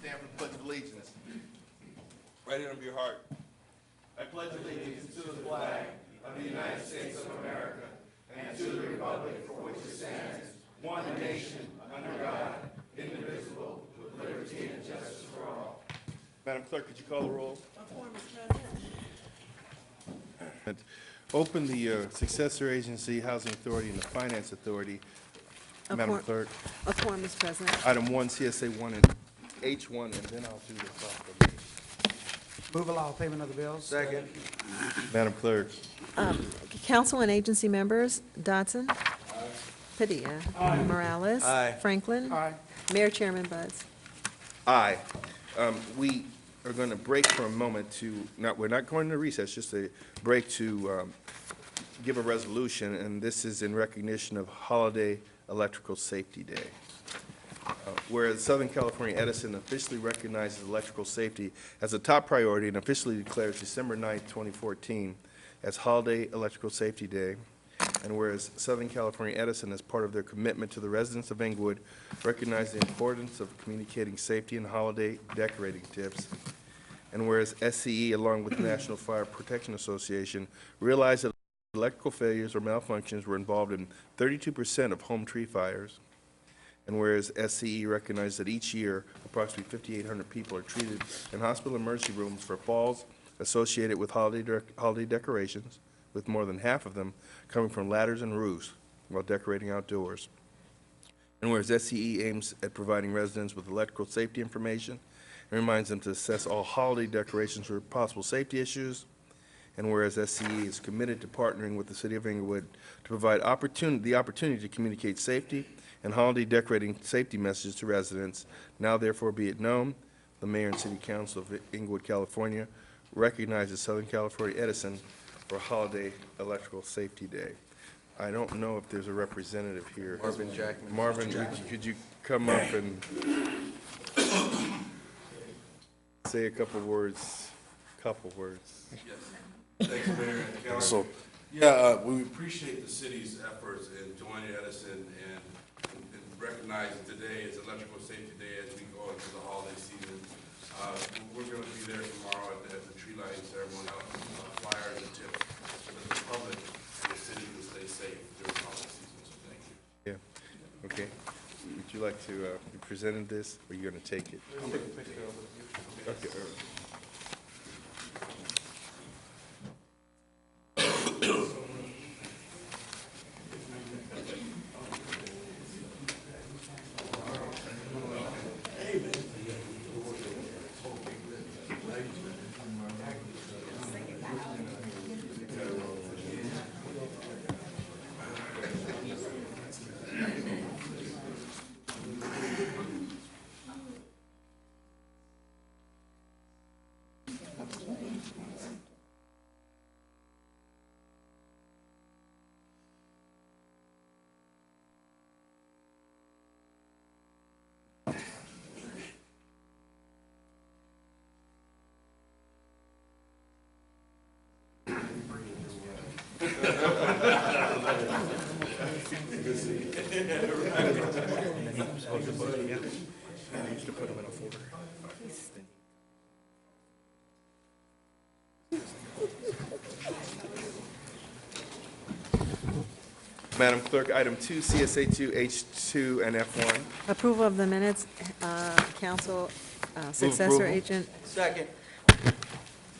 Stand for the Pledge of Allegiance. Right hand of your heart. I pledge allegiance to the flag of the United States of America and to the republic for which it stands, one nation, under God, indivisible, with liberty and justice for all. Madam Clerk, could you call the roll? Open the Successor Agency, Housing Authority, and the Finance Authority. Madam Clerk. A quorum is present. Item 1, CSA 1 and H1, and then I'll do the proclamation. Move allow payment of the bills. Second. Madam Clerk. Council and agency members, Dodson. Padilla. Morales. Aye. Franklin. Aye. Mayor Chairman Buds. Aye. We are going to break for a moment to, we're not going to recess, just a break to give a resolution, and this is in recognition of Holiday Electrical Safety Day. Whereas Southern California Edison officially recognizes electrical safety as a top priority and officially declares December 9th, 2014 as Holiday Electrical Safety Day, and whereas Southern California Edison, as part of their commitment to the residents of Inglewood, recognize the importance of communicating safety and holiday decorating tips, and whereas SCE, along with the National Fire Protection Association, realized that electrical failures or malfunctions were involved in 32% of home tree fires, and whereas SCE recognized that each year approximately 5,800 people are treated in hospital emergency rooms for falls associated with holiday decorations, with more than half of them coming from ladders and roofs while decorating outdoors. And whereas SCE aims at providing residents with electrical safety information and reminds them to assess all holiday decorations for possible safety issues, and whereas SCE is committed to partnering with the City of Inglewood to provide the opportunity to communicate safety and holiday decorating safety messages to residents, now therefore be it known, the Mayor and City Council of Inglewood, California recognizes Southern California Edison for Holiday Electrical Safety Day. I don't know if there's a representative here. Marvin Jackman. Marvin, could you come up and say a couple words? Yes. Thanks, Mayor and Council. We appreciate the city's efforts in joining Edison and recognizing today as Electrical Safety Day as we go into the holiday season. We're going to be there tomorrow at the tree lighting ceremony, out flyers and tips so that the public and the city can stay safe during the holiday season. So thank you. Yeah, okay. Would you like to be presented this, or are you going to take it? I'll take a picture of it. Okay, all right. Madam Clerk, item 2, CSA 2, H2, and F1. Approval of the minutes, council, successor approval. agent, Second.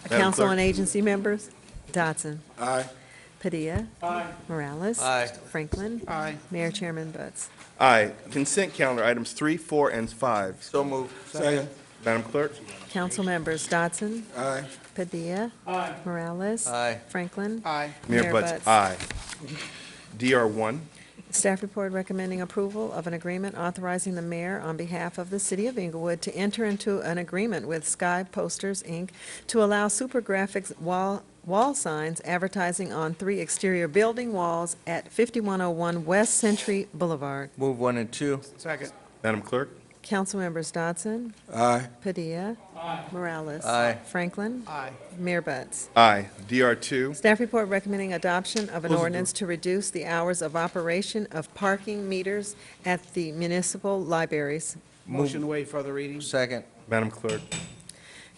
council Clerk. and agency members, Dodson. Aye. Padilla. Aye. Morales. Aye. Franklin. Aye. Mayor Chairman Buds. Aye. Consent calendar, items 3, 4, and 5. So moved. Second. Madam Clerk? Council members, Dodson. Aye. Padilla. Aye. Morales. Aye. Franklin. Aye. Mayor Butts, aye. DR1. Staff report recommending approval of an agreement authorizing the mayor on behalf of the city of Inglewood to enter into an agreement with Sky Posters, Inc. to allow super graphics wall signs advertising on 3 exterior building walls at 5101 West Century Boulevard. Move 1 and 2. Second. Madam Clerk? Council members Dodson. Aye. Padilla. Morales. Aye. Franklin. Aye. Mayor Buds. Aye. DR2. Staff report recommending adoption of an ordinance to reduce the hours of operation of parking meters at the municipal libraries. Motion to waive further reading? Second. Madam Clerk?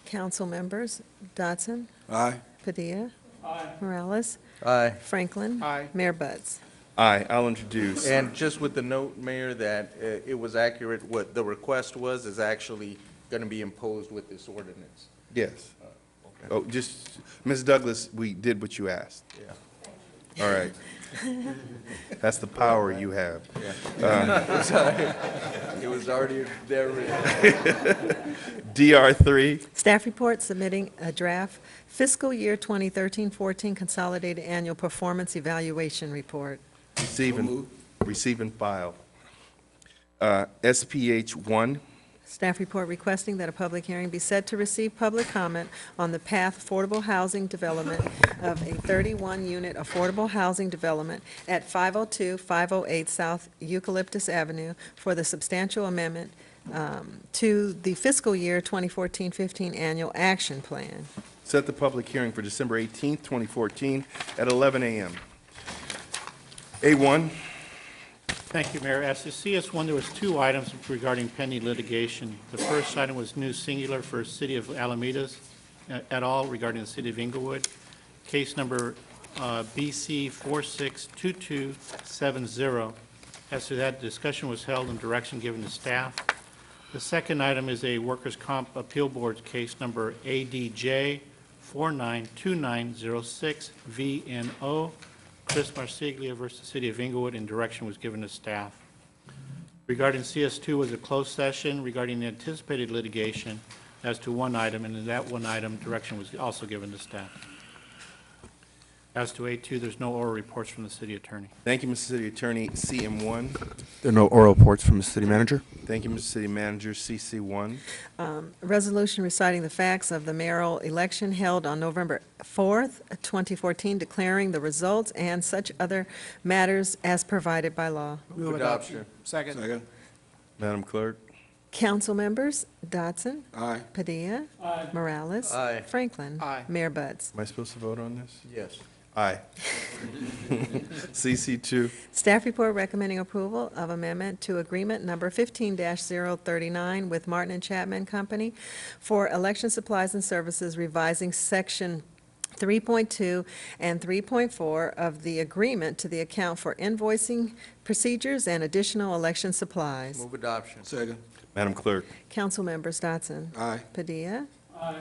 Council members Dodson, Aye. Padilla. Morales. Aye. Franklin. Aye. Mayor Buds. Aye, I'll introduce. And just with the note, Mayor, that it was accurate, what the request was is actually going to be imposed with this ordinance. Yes. Oh, just, Ms. Douglas, we did what you asked. Yeah. All right. That's the power you have. It was already there. DR3, Staff report submitting a draft fiscal year 2013-14 consolidated annual performance evaluation report. receive and file. SPH 1, Staff report requesting that a public hearing be set to receive public comment on the path affordable housing development of a 31-unit affordable housing development at 502-508 South Eucalyptus Avenue for the substantial amendment to the fiscal year 2014-15 annual action plan. set the public hearing for December 18th, 2014, at 11 a.m. A1, Thank you, Mayor. As to CS1, there was two items regarding pending litigation. The first item was new singular for City of Alamedas et al. Regarding the City of Inglewood. Case number BC 462270. As to that, discussion was held and direction given to staff. The second item is a Workers' Comp Appeal Board case number ADJ 492906 VNO. Chris Marsiglia versus City of Inglewood, and direction was given to staff. Regarding CS2 was a closed session regarding the anticipated litigation as to one item, and in that one item, direction was also given to staff. As to A2, there's no oral reports from the city attorney. thank you, Mr. City Attorney. CM1, There are no oral reports from the city manager. thank you, Mr. City Manager. CC1, Resolution reciting the facts of the mayoral election held on November 4th, 2014, declaring the results and such other matters as provided by law. Move adoption. Second. Madam Clerk? Council members Dodson, Aye. Padilla. Morales. Aye. Franklin. Aye. Mayor Buds. Am I supposed to vote on this? Yes. Aye. CC2, Staff report recommending approval of amendment to agreement number 15-039 with Martin and Chapman Company for election supplies and services, revising section 3.2 and 3.4 of the agreement to the account for invoicing procedures and additional election supplies. Move adoption. Second. Madam Clerk? Council members Dodson. Aye. Padilla.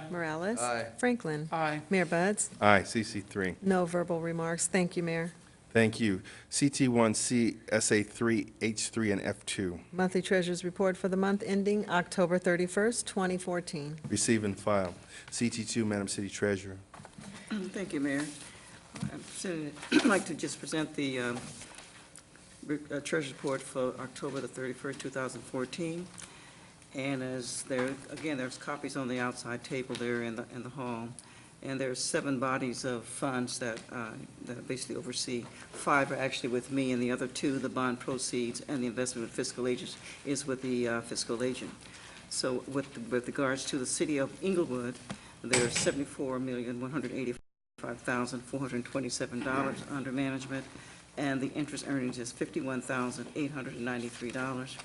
Morales. Aye. Franklin. Aye. Mayor Buds. Aye. CC3, No verbal remarks. Thank you, Mayor. thank you. CT1C, SA3, H3, and F2, Monthly Treasurers Report for the month ending October 31st, 2014. receive and file. CT2, Madam City Treasurer. Thank you, Mayor. I'd like to just present the Treasurer's Report for October the 31st, 2014. And as there, again, there's copies on the outside table there in the hall. And there's 7 bodies of funds that basically oversee. 5 are actually with me, and the other 2, the bond proceeds and the investment with fiscal agents, is with the fiscal agent. So with regards to the City of Inglewood, there are $74,185,427 under management, and the interest earnings is $51,893.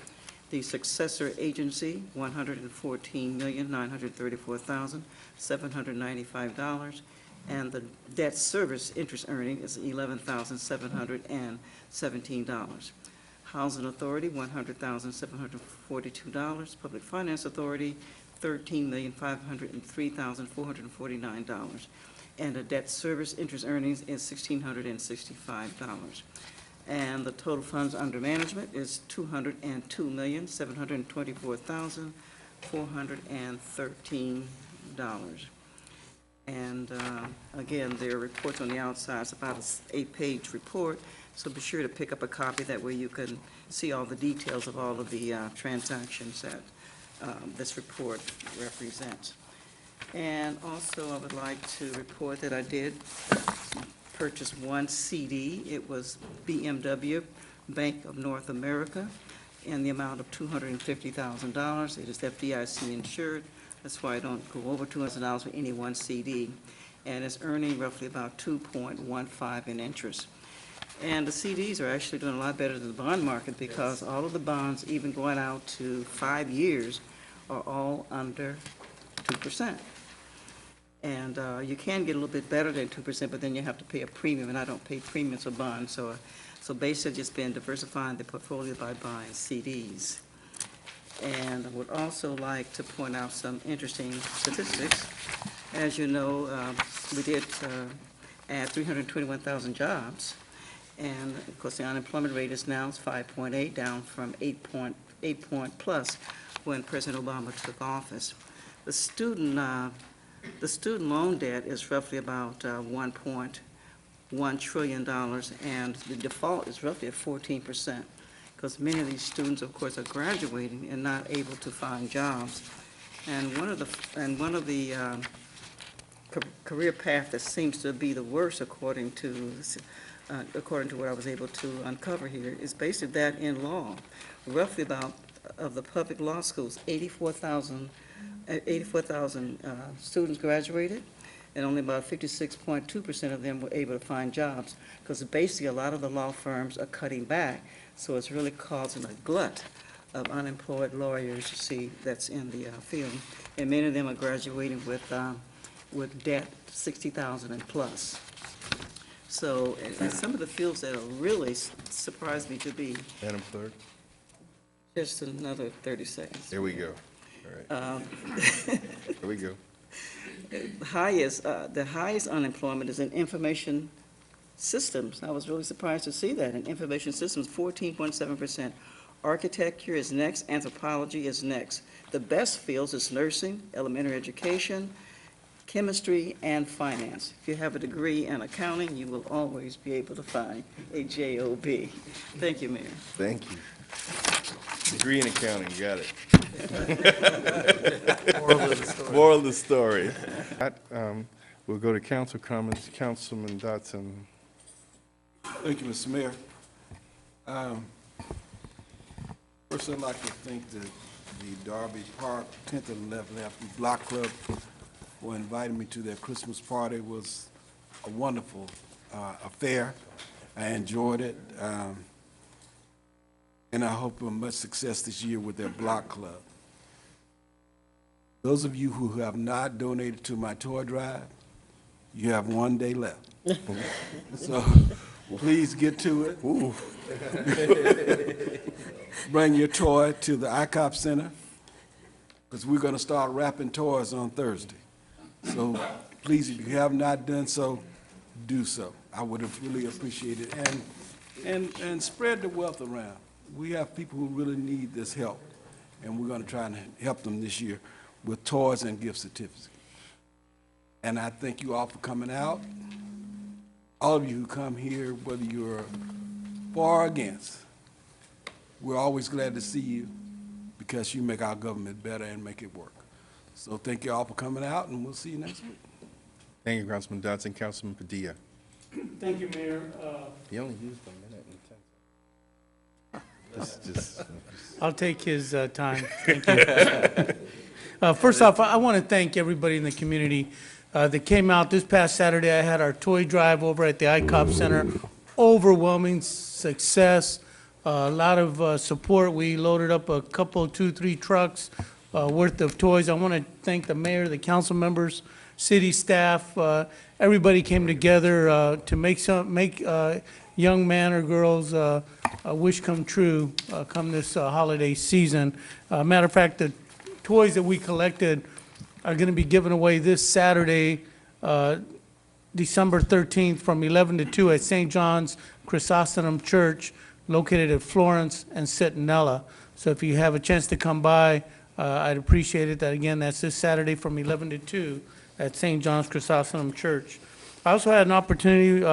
The successor agency, $114,934,795, and the debt service interest earning is $11,717. Housing Authority, $100,742. Public Finance Authority, $13,503,449. And the debt service interest earnings is $1,665. And the total funds under management is $202,724,413. And again, there are reports on the outside. It's about an 8-page report, so be sure to pick up a copy. That way you can see all the details of all of the transactions that this report represents. And also, I would like to report that I did purchase 1 CD. It was BMW, Bank of North America, in the amount of $250,000. It is FDIC insured. That's why I don't go over $200 for any 1 CD. And it's earning roughly about 2.15 in interest. And the CDs are actually doing a lot better than the bond market because all of the bonds, even going out to 5 years, are all under 2%. And you can get a little bit better than 2%, but then you have to pay a premium, and I don't pay premiums for bonds. So basically just been diversifying the portfolio by buying CDs. And I would also like to point out some interesting statistics. As you know, we did add 321,000 jobs. And of course, the unemployment rate is now 5.8, down from 8 plus when President Obama took office. The student loan debt is roughly about $1.1 trillion, and the default is roughly at 14%, because many of these students, of course, are graduating and not able to find jobs. And one of the career path that seems to be the worst, according to what I was able to uncover here, is basically that in law. Roughly about, of the public law schools, 84,000 students graduated, and only about 56.2% of them were able to find jobs, because basically a lot of the law firms are cutting back, so it's really causing a glut of unemployed lawyers, you see, that's in the field. And many of them are graduating with debt, 60,000 and plus. So, and some of the fields that are really surprised me to be, Madam Clerk, just another 30 seconds. there we go. All right. There we go. The highest unemployment is in information systems. I was really surprised to see that. In information systems, 14.7%. Architecture is next, anthropology is next. The best fields is nursing, elementary education, chemistry, and finance. If you have a degree in accounting, you will always be able to find a job. Thank you, Mayor. Thank you. Degree in accounting, got it. Moral of the story. We'll go to council comments. Councilman Dotson. Thank you, Mr. Mayor. First, I'd like to thank the Darby Park 10th and 11th Avenue Block Club for inviting me to their Christmas party. It was a wonderful affair. I enjoyed it. And I hope much success this year with their block club. Those of you who have not donated to my toy drive, you have 1 day left. So please get to it. Bring your toy to the ICOP Center, because we're going to start wrapping toys on Thursday. So please, if you have not done so, do so. I would have really appreciated it. And spread the wealth around. We have people who really need this help, and we're going to try and help them this year with toys and gift certificates. And I thank you all for coming out. All of you who come here, whether you're for or against, we're always glad to see you, because you make our government better and make it work. So thank you all for coming out, and we'll see you next week. Thank you, Councilman Dotson. Councilman Padilla. Thank you, Mayor. He only used a minute and 10 seconds. I'll take his time. Thank you. First off, I want to thank everybody in the community that came out. This past Saturday, I had our toy drive over at the ICOP Center. Overwhelming success, a lot of support. We loaded up a couple, 2-3 trucks worth of toys. I want to thank the mayor, the council members, city staff. Everybody came together to make young man or girls a wish come true come this holiday season. Matter of fact, the toys that we collected are going to be given away this Saturday, December 13th, from 11 to 2 at St. John's Chrysostom Church, located at Florence and Centinela. So if you have a chance to come by, I'd appreciate it. That again, that's this Saturday from 11 to 2 at St. John's Chrysostom Church. I also had an opportunity,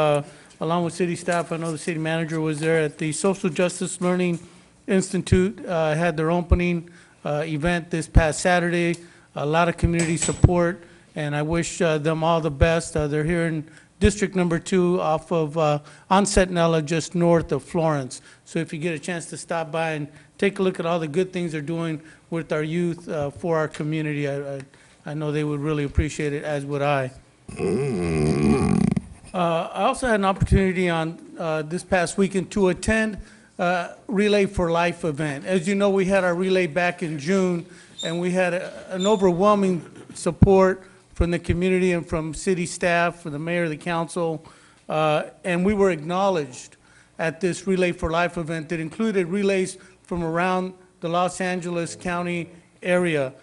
along with city staff, I know the city manager was there, at the Social Justice Learning Institute, had their opening event this past Saturday. A lot of community support, and I wish them all the best. They're here in District Number 2 off of on Centinela, just north of Florence. So if you get a chance to stop by and take a look at all the good things they're doing with our youth for our community, I know they would really appreciate it, as would I. I also had an opportunity on this past weekend to attend Relay for Life event. As you know, we had our relay back in June, and we had an overwhelming support from the community and from city staff, from the mayor, the council, and we were acknowledged at this Relay for Life event that included relays from around the Los Angeles County area.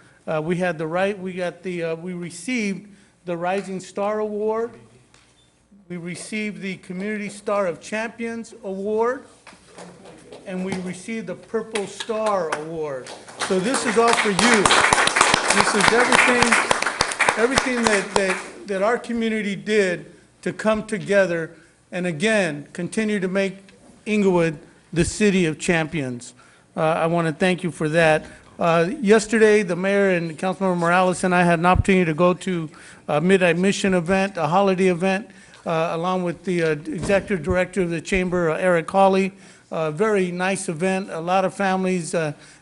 We received the Rising Star Award. We received the Community Star of Champions Award, and we received the Purple Star Award. So this is all for you. This is everything that our community did to come together and again, continue to make Inglewood the city of champions. I want to thank you for that. Yesterday, the mayor and Councilmember Morales and I had an opportunity to go to a Midnight Mission event, a holiday event, along with the executive director of the chamber, Eric Hawley. Very nice event. A lot of families,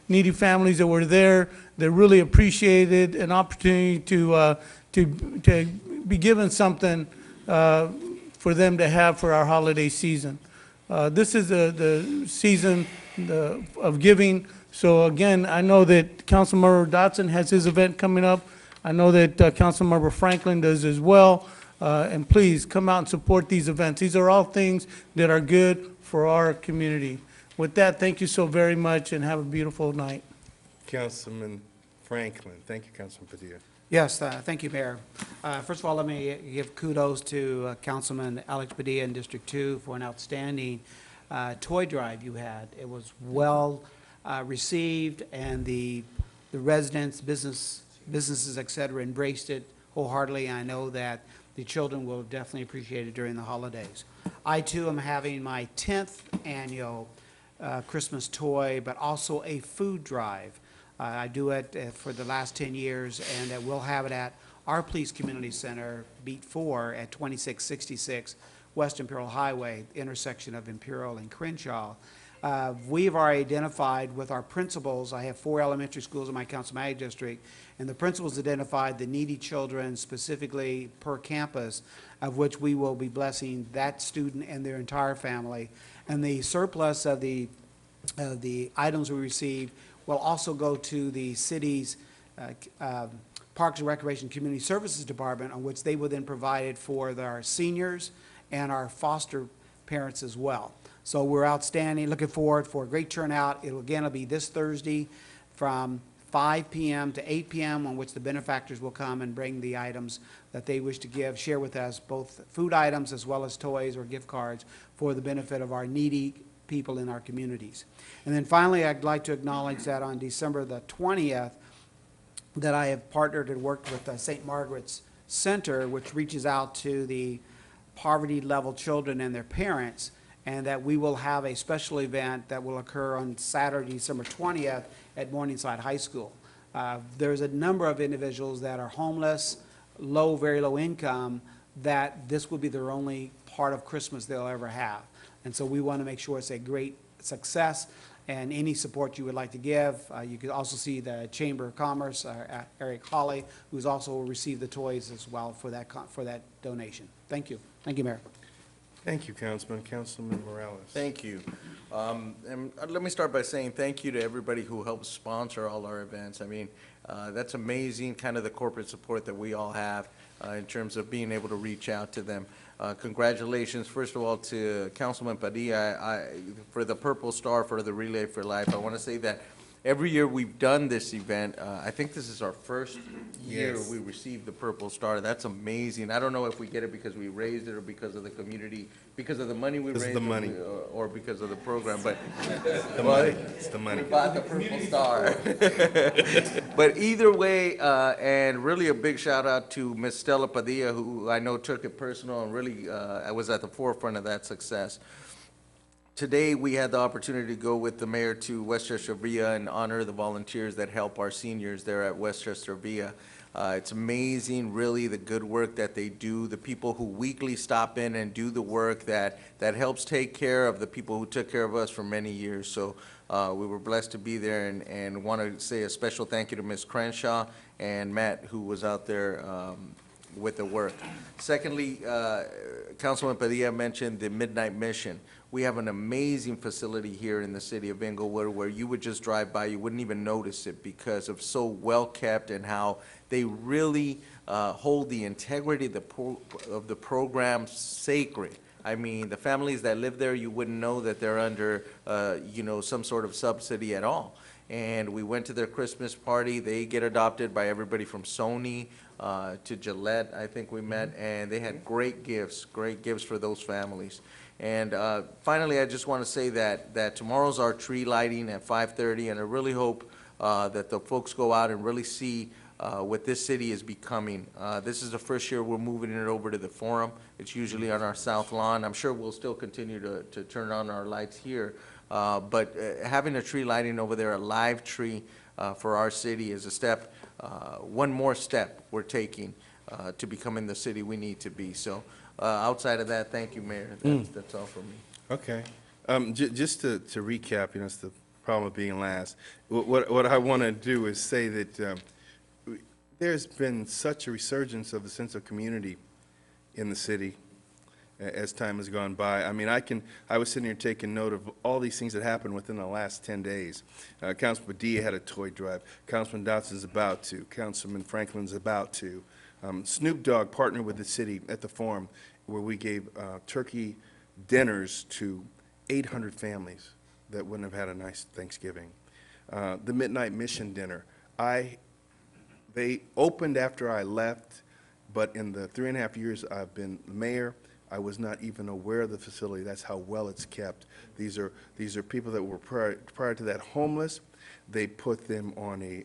needy families that were there, that really appreciated an opportunity to be given something for them to have for our holiday season. This is the season of giving. So again, I know that Councilmember Dotson has his event coming up. I know that Councilmember Franklin does as well. And please come out and support these events. These are all things that are good for our community. With that, thank you so very much and have a beautiful night. Councilman Franklin. Thank you, Councilman Padilla. Yes, thank you, Mayor. First of all, let me give kudos to Councilman Alex Padilla in District 2 for an outstanding toy drive you had. It was well received, and the residents, businesses, et cetera, embraced it wholeheartedly. I know that the children will definitely appreciate it during the holidays. I, too, am having my 10th annual Christmas toy, but also a food drive. I do it for the last 10 years, and we'll have it at our Police Community Center, Beat 4, at 2666 West Imperial Highway, intersection of Imperial and Crenshaw. We've already identified with our principals. I have 4 elementary schools in my council-manager district, and the principals identified the needy children specifically per campus, of which we will be blessing that student and their entire family. And the surplus of the items we receive will also go to the city's Parks and Recreation Community Services Department, on which they will then provide it for our seniors and our foster parents as well. So we're outstanding, looking forward for a great turnout. It'll be this Thursday from 5 p.m. to 8 p.m., on which the benefactors will come and bring the items that they wish to share with us, both food items as well as toys or gift cards for the benefit of our needy people in our communities. And then finally, I'd like to acknowledge that on December the 20th, that I have partnered and worked with St. Margaret's Center, which reaches out to the poverty-level children and their parents, and that we will have a special event that will occur on Saturday, December 20th at Morningside High School. There's a number of individuals that are homeless, very low income, that this will be their only part of Christmas they'll ever have. And so we want to make sure it's a great success, and any support you would like to give. You could also see the Chamber of Commerce, Eric Hawley, who's also will receive the toys as well for that donation. Thank you. Thank you, Mayor. Thank you, Councilman. Councilman Morales. Thank you. And let me start by saying thank you to everybody who helps sponsor all our events. I mean, that's amazing, kind of the corporate support that we all have in terms of being able to reach out to them. Congratulations, first of all, to Councilman Padilla for the Purple Star for the Relay for Life. I want to say that every year we've done this event, I think this is our first year we received the Purple Star. That's amazing. I don't know if we get it because we raised it or because of the community, because of the money we raised, or because of the program, but the money. It's the money. We bought the Purple Star. But either way, and really a big shout out to Ms. Stella Padilla, who I know took it personal and really was at the forefront of that success. Today, we had the opportunity to go with the mayor to Westchester Villa and honor the volunteers that help our seniors there at Westchester Villa. It's amazing, really, the good work that they do, the people who weekly stop in and do the work that helps take care of the people who took care of us for many years. So we were blessed to be there, and want to say a special thank you to Ms. Crenshaw and Matt, who was out there with the work. Secondly, Councilman Padilla mentioned the Midnight Mission. We have an amazing facility here in the city of Inglewood where you would just drive by, you wouldn't even notice it because of so well-kept and how they really hold the integrity of the program sacred. I mean, the families that live there, you wouldn't know that they're under, some sort of subsidy at all. And we went to their Christmas party. They get adopted by everybody from Sony to Gillette, I think we met, and they had great gifts for those families. And finally, I just want to say that tomorrow's our tree lighting at 5:30, and I really hope that the folks go out and really see what this city is becoming. This is the first year we're moving it over to the Forum. It's usually on our south lawn. I'm sure we'll still continue to turn on our lights here. But having a tree lighting over there, a live tree for our city is a step, one more step we're taking to becoming the city we need to be. So outside of that, thank you, Mayor. That's all for me. Okay. Just to recap, it's the problem of being last. What I want to do is say that there's been such a resurgence of the sense of community in the city as time has gone by. I mean, I was sitting here taking note of all these things that happened within the last 10 days. Councilman Padilla had a toy drive. Councilman Dotson's about to. Councilman Franklin's about to. Snoop Dogg partnered with the city at the Forum where we gave turkey dinners to 800 families that wouldn't have had a nice Thanksgiving. The Midnight Mission dinner. They opened after I left, but in the 3.5 years I've been mayor, I was not even aware of the facility. That's how well it's kept. These are people that were prior to that homeless. They put them on they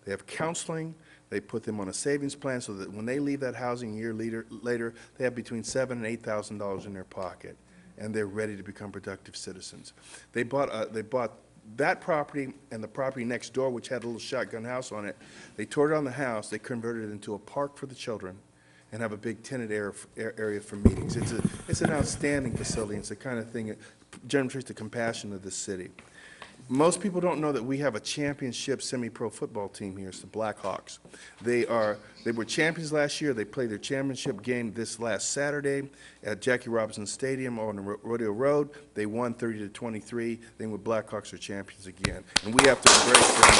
have counseling. They put them on a savings plan so that when they leave that housing a year later, they have between $7,000 and $8,000 in their pocket, and they're ready to become productive citizens. They bought that property and the property next door, which had a little shotgun house on it. They tore down the house. They converted it into a park for the children and have a big tenant area for meetings. It's an outstanding facility. It's the kind of thing that demonstrates the compassion of this city. Most people don't know that we have a championship semi-pro football team here. It's the Blackhawks. They were champions last year. They played their championship game this last Saturday at Jackie Robinson Stadium on Rodeo Road. They won 30-23. Then the Blackhawks are champions again, and we have to embrace them.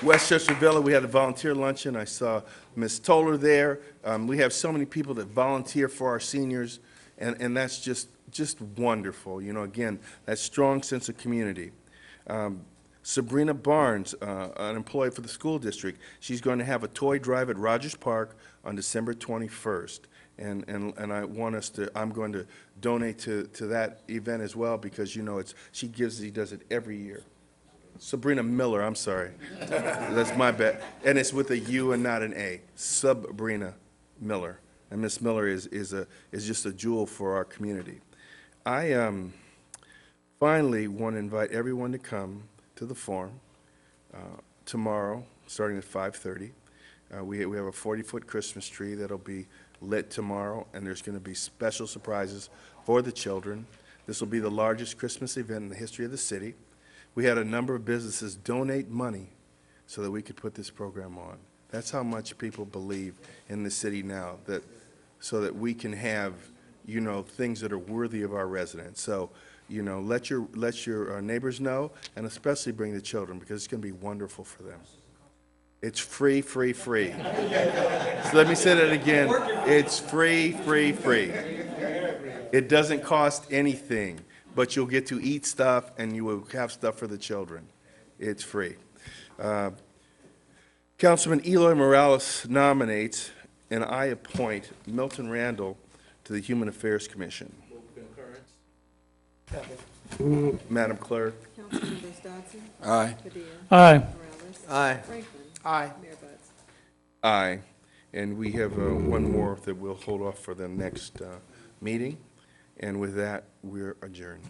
Westchester Villa, we had a volunteer luncheon. I saw Ms. Toller there. We have so many people that volunteer for our seniors, and that's just wonderful. Again, that strong sense of community. Sabrina Barnes, an employee for the school district, she's going to have a toy drive at Rogers Park on December 21st. And I'm going to donate to that event as well because, she does it every year. Sabrina Miller, I'm sorry. That's my bad. And it's with a U and not an A. Sabrina Miller. And Miss Miller is just a jewel for our community. I finally want to invite everyone to come to the Forum tomorrow, starting at 5:30. We have a 40-foot Christmas tree that'll be lit tomorrow, and there's going to be special surprises for the children. This will be the largest Christmas event in the history of the city. We had a number of businesses donate money so that we could put this program on. That's how much people believe in the city now, so that we can have things that are worthy of our residents. So, let your neighbors know, and especially bring the children because it's going to be wonderful for them. It's free, free, free. So let me say that again. It's free, free, free. It doesn't cost anything, but you'll get to eat stuff and you will have stuff for the children. It's free. Councilman Eloy Morales nominates, and I appoint Milton Randall to the Human Affairs Commission. Madam Clerk. Councilmembers Dodson. Aye. Padilla. Aye. Morales. Aye. Franklin. Aye. Mayor Buds. Aye. And we have one more that we'll hold off for the next meeting. And with that, we're adjourned.